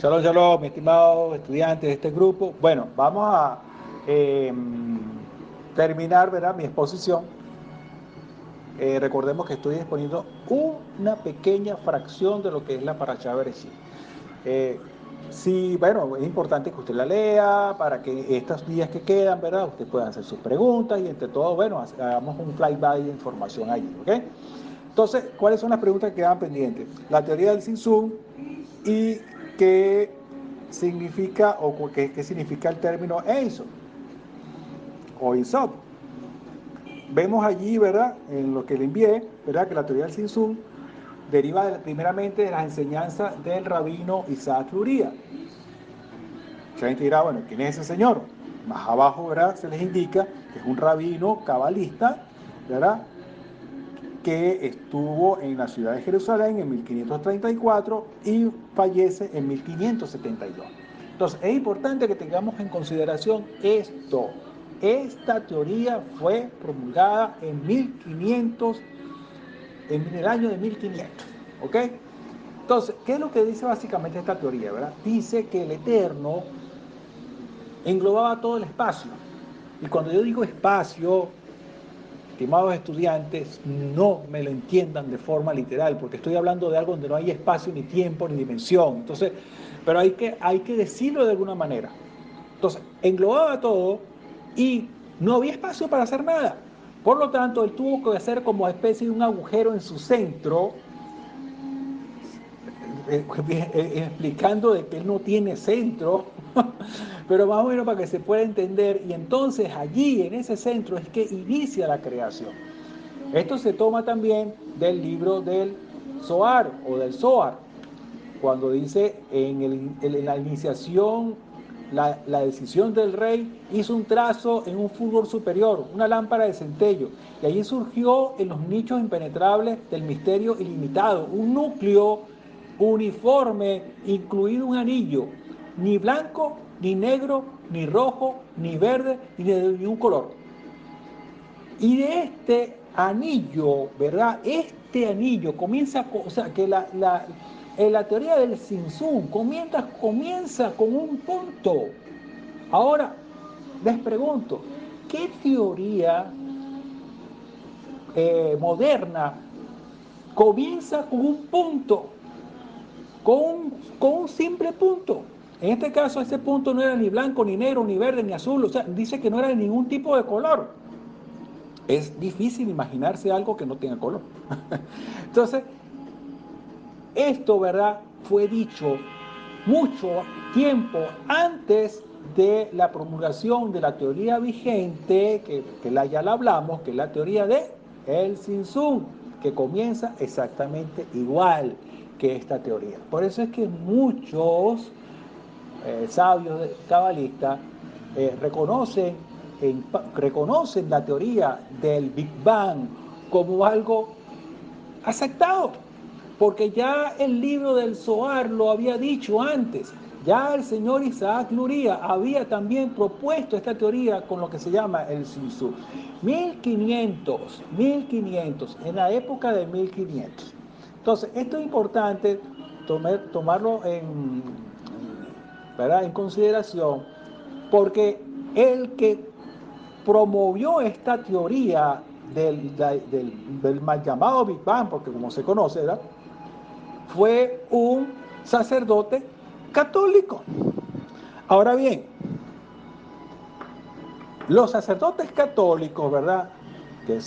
Shalom, shalom, mi estimado estudiante de este grupo. Bueno, vamos a eh, terminar, ¿verdad?, mi exposición. Recordemos que estoy exponiendo una pequeña fracción de lo que es la Parashá Bereshit. Sí, bueno, es importante que usted la lea para que estos días que quedan, ¿verdad?, usted pueda hacer sus preguntas y entre todo, bueno, hagamos un flyby de información allí, ¿ok? Entonces, ¿cuáles son las preguntas que quedan pendientes? La teoría del Zinzum y qué significa o qué significa el término Einso o Insop. Vemos allí, ¿verdad?, en lo que le envié, ¿verdad?, que la teoría del Zinzum deriva primeramente de las enseñanzas del rabino Isaac Luria. Mucha gente dirá, bueno, ¿quién es ese señor? Más abajo, ¿verdad?, se les indica que es un rabino cabalista, ¿verdad?, que estuvo en la ciudad de Jerusalén en 1534 y fallece en 1572. Entonces, es importante que tengamos en consideración esto. Esta teoría fue promulgada en 1500, en el año de 1500, ¿ok? Entonces, ¿qué es lo que dice básicamente esta teoría, verdad? Dice que el Eterno englobaba todo el espacio. Y cuando yo digo espacio, estimados estudiantes, no me lo entiendan de forma literal, porque estoy hablando de algo donde no hay espacio, ni tiempo, ni dimensión. Entonces, pero hay que decirlo de alguna manera. Entonces, englobaba todo y no había espacio para hacer nada. Por lo tanto, él tuvo que hacer como especie de un agujero en su centro, explicando de que él no tiene centro, pero más o menos para que se pueda entender. Y entonces allí, en ese centro, es que inicia la creación. Esto se toma también del libro del Zohar o del Zohar, cuando dice en la iniciación, la decisión del rey hizo un trazo en un fulgor superior, una lámpara de centello, y allí surgió en los nichos impenetrables del misterio ilimitado, un núcleo uniforme, incluido un anillo, ni blanco, ni negro, ni rojo, ni verde, ni de ningún color. Y de este anillo, ¿verdad? Este anillo comienza, o sea, que la teoría del Zinzum comienza con un punto. Ahora, les pregunto, ¿qué teoría moderna comienza con un punto? Con un simple punto. En este caso, ese punto no era ni blanco, ni negro, ni verde, ni azul. O sea, dice que no era de ningún tipo de color. Es difícil imaginarse algo que no tenga color. Entonces, esto, ¿verdad?, fue dicho mucho tiempo antes de la promulgación de la teoría vigente, ya la hablamos, que es la teoría de el Zinzum, que comienza exactamente igual que esta teoría. Por eso es que muchos sabios cabalistas reconocen, reconocen la teoría del Big Bang como algo aceptado, porque ya el libro del Zohar lo había dicho antes. Ya el señor Isaac Luria había también propuesto esta teoría con lo que se llama el Zinzum. 1500, en la época de 1500. Entonces, esto es importante tomarlo ¿verdad?, en consideración, porque el que promovió esta teoría del mal llamado Big Bang, porque como se conoce, ¿verdad?, fue un sacerdote católico. Ahora bien, los sacerdotes católicos, ¿verdad?, que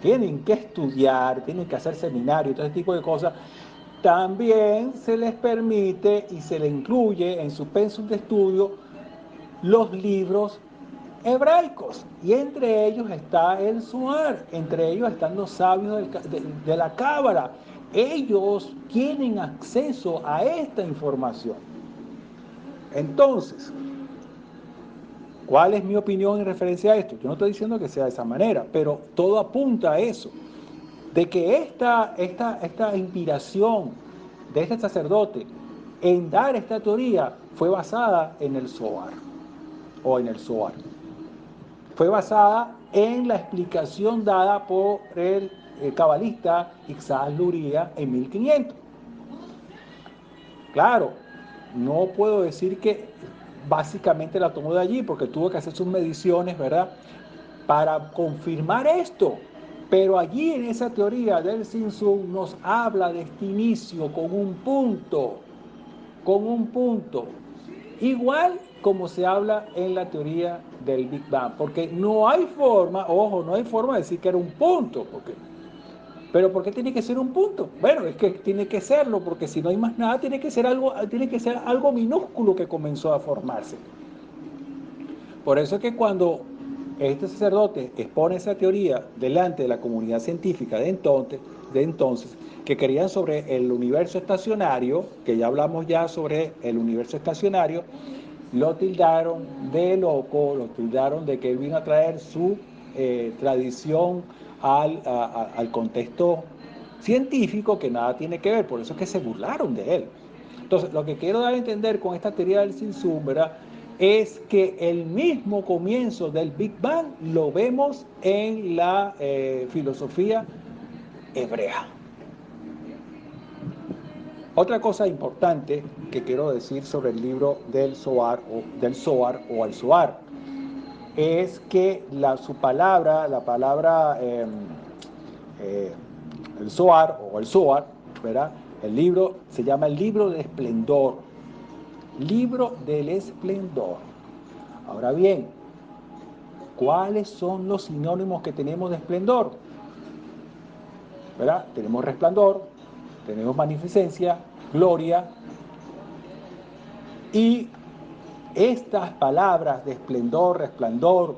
tienen que estudiar, tienen que hacer seminarios, todo ese tipo de cosas, también se les permite y se les incluye en su pensum de estudio los libros hebraicos, y entre ellos está el Zohar, entre ellos están los sabios de la Cábala. Ellos tienen acceso a esta información. Entonces, ¿cuál es mi opinión en referencia a esto? Yo no estoy diciendo que sea de esa manera, pero todo apunta a eso, de que esta inspiración de este sacerdote en dar esta teoría fue basada en el Zohar o en el Zohar. Fue basada en la explicación dada por el cabalista Isaac Luria en 1500. Claro, no puedo decir que básicamente la tomó de allí, porque tuvo que hacer sus mediciones, ¿verdad? Para confirmar esto. Pero allí en esa teoría del Sin-Sung nos habla de este inicio con un punto, igual como se habla en la teoría del Big Bang, porque no hay forma, ojo, no hay forma de decir que era un punto, pero ¿por qué tiene que ser un punto? Bueno, es que tiene que serlo, porque si no hay más nada, tiene que ser algo minúsculo que comenzó a formarse. Por eso es que cuando este sacerdote expone esa teoría delante de la comunidad científica de entonces, que creían sobre el universo estacionario, que ya hablamos ya sobre el universo estacionario, lo tildaron de loco, lo tildaron de que él vino a traer su tradición al contexto científico que nada tiene que ver, por eso es que se burlaron de él. Entonces, lo que quiero dar a entender con esta teoría del Sin-Sum, ¿verdad?, es que el mismo comienzo del Big Bang lo vemos en la filosofía hebrea. Otra cosa importante que quiero decir sobre el libro del Zohar o el Zohar es que su palabra, la palabra eh, el Zohar o el Zohar, ¿verdad? El libro se llama el libro del esplendor. Libro del esplendor. Ahora bien, ¿cuáles son los sinónimos que tenemos de esplendor? ¿Verdad? Tenemos resplandor, tenemos magnificencia, gloria, y estas palabras de esplendor, resplandor,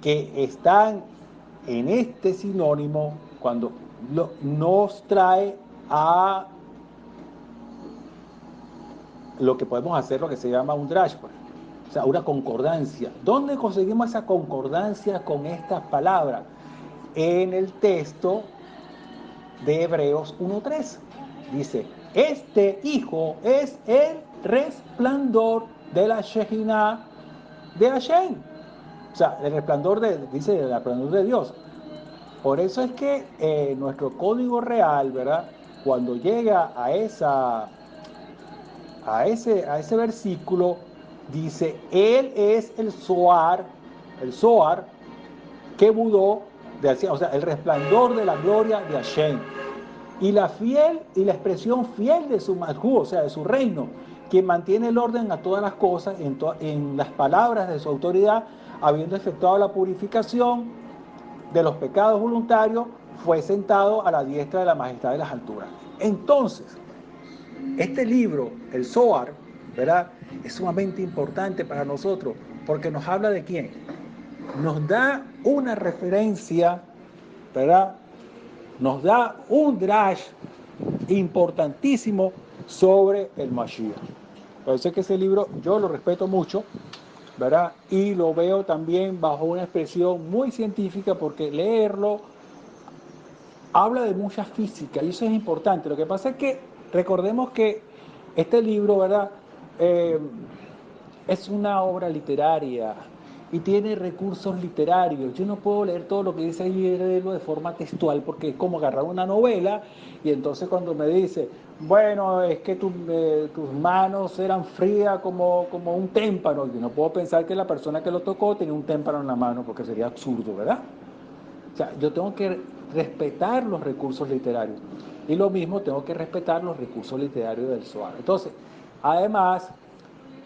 que están en este sinónimo, cuando nos trae a lo que podemos hacer, lo que se llama un drash, o sea, una concordancia. ¿Dónde conseguimos esa concordancia con estas palabras? En el texto de Hebreos 1:3. Dice, este hijo es el resplandor de la Shejinah de Hashem. O sea, el resplandor dice el resplandor de Dios. Por eso es que nuestro código real, ¿verdad? Cuando llega a ese versículo, dice, él es el Zohar que mudó, o sea, el resplandor de la gloria de Hashem. Y la expresión fiel de su Malhú, o sea, de su reino, quien mantiene el orden a todas las cosas en las palabras de su autoridad, habiendo efectuado la purificación de los pecados voluntarios, fue sentado a la diestra de la majestad de las alturas. Entonces, este libro, el Zohar, ¿verdad?, es sumamente importante para nosotros porque nos habla de quién. Nos da una referencia, ¿verdad? Nos da un drash importantísimo sobre el Mashiach. Por eso es que ese libro yo lo respeto mucho, ¿verdad? Y lo veo también bajo una expresión muy científica porque leerlo habla de mucha física y eso es importante. Lo que pasa es que recordemos que este libro, ¿verdad?, Eh, es una obra literaria y tiene recursos literarios. Yo no puedo leer todo lo que dice ahí y leerlo de forma textual porque es como agarrar una novela y entonces cuando me dice, bueno, es que tus manos eran frías como un témpano, yo no puedo pensar que la persona que lo tocó tenía un témpano en la mano porque sería absurdo, ¿verdad? O sea, yo tengo que respetar los recursos literarios. Y lo mismo tengo que respetar los recursos literarios del Zohar. Entonces, además,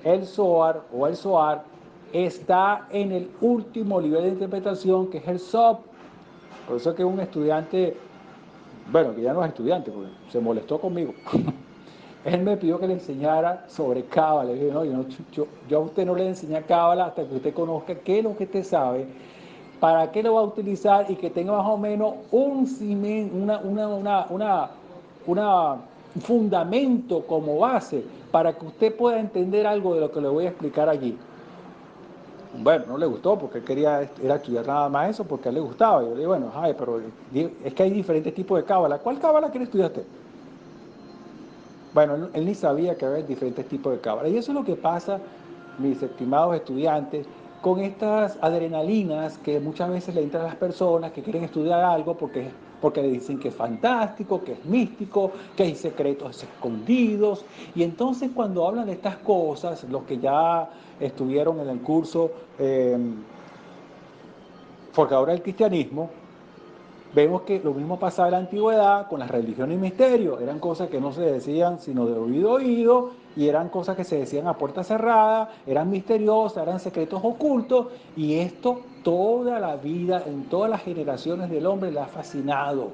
el Zohar o el Zohar está en el último nivel de interpretación, que es el SOP. Por eso que un estudiante, bueno, que ya no es estudiante, porque se molestó conmigo. Él me pidió que le enseñara sobre Cábala. Le dije, no, yo a usted no le enseñé Cábala hasta que usted conozca qué es lo que usted sabe, para qué lo va a utilizar y que tenga más o menos un fundamento como base para que usted pueda entender algo de lo que le voy a explicar allí. Bueno, no le gustó porque él quería era estudiar nada más eso porque a él le gustaba. Yo le dije, bueno, ay, pero es que hay diferentes tipos de cábala. ¿Cuál cábala quiere estudiar usted? Bueno, él ni sabía que había diferentes tipos de cábala. Y eso es lo que pasa, mis estimados estudiantes, con estas adrenalinas que muchas veces le entran a las personas que quieren estudiar algo porque porque le dicen que es fantástico, que es místico, que hay secretos escondidos. Y entonces cuando hablan de estas cosas, los que ya estuvieron en el curso Forjadores del Cristianismo, vemos que lo mismo pasaba en la antigüedad con las religiones y misterios. Eran cosas que no se decían sino de oído a oído, y eran cosas que se decían a puerta cerrada, eran misteriosas, eran secretos ocultos, y esto toda la vida, en todas las generaciones del hombre, le ha fascinado.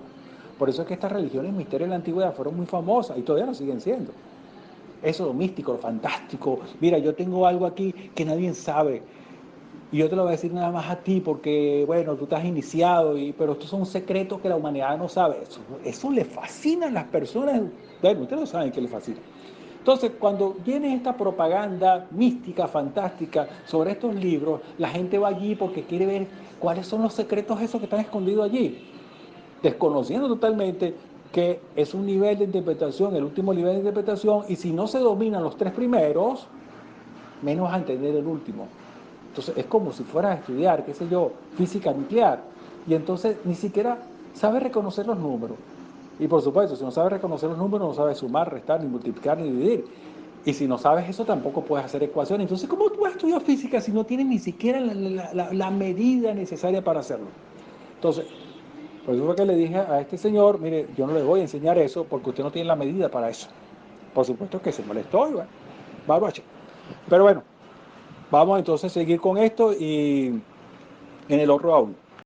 Por eso es que estas religiones y misterios de la antigüedad fueron muy famosas y todavía lo siguen siendo. Eso, lo místico, lo fantástico. Mira, yo tengo algo aquí que nadie sabe. Y yo te lo voy a decir nada más a ti porque, bueno, tú estás iniciado, pero estos son secretos que la humanidad no sabe. Eso le fascina a las personas. Bueno, ustedes lo saben que le fascina. Entonces, cuando viene esta propaganda mística, fantástica sobre estos libros, la gente va allí porque quiere ver cuáles son los secretos esos que están escondidos allí, desconociendo totalmente que es un nivel de interpretación, el último nivel de interpretación, y si no se dominan los tres primeros, menos vas a entender el último. Entonces es como si fueras a estudiar, qué sé yo, física nuclear, y entonces ni siquiera sabes reconocer los números. Y por supuesto, si no sabes reconocer los números, no sabes sumar, restar, ni multiplicar, ni dividir. Y si no sabes eso, tampoco puedes hacer ecuaciones. Entonces, ¿cómo tú vas a estudiar física si no tienes ni siquiera la medida necesaria para hacerlo? Entonces, por eso fue que le dije a este señor, mire, yo no le voy a enseñar eso porque usted no tiene la medida para eso. Por supuesto que se molestó y bueno, barbache. Pero bueno, vamos entonces a seguir con esto y en el otro audio.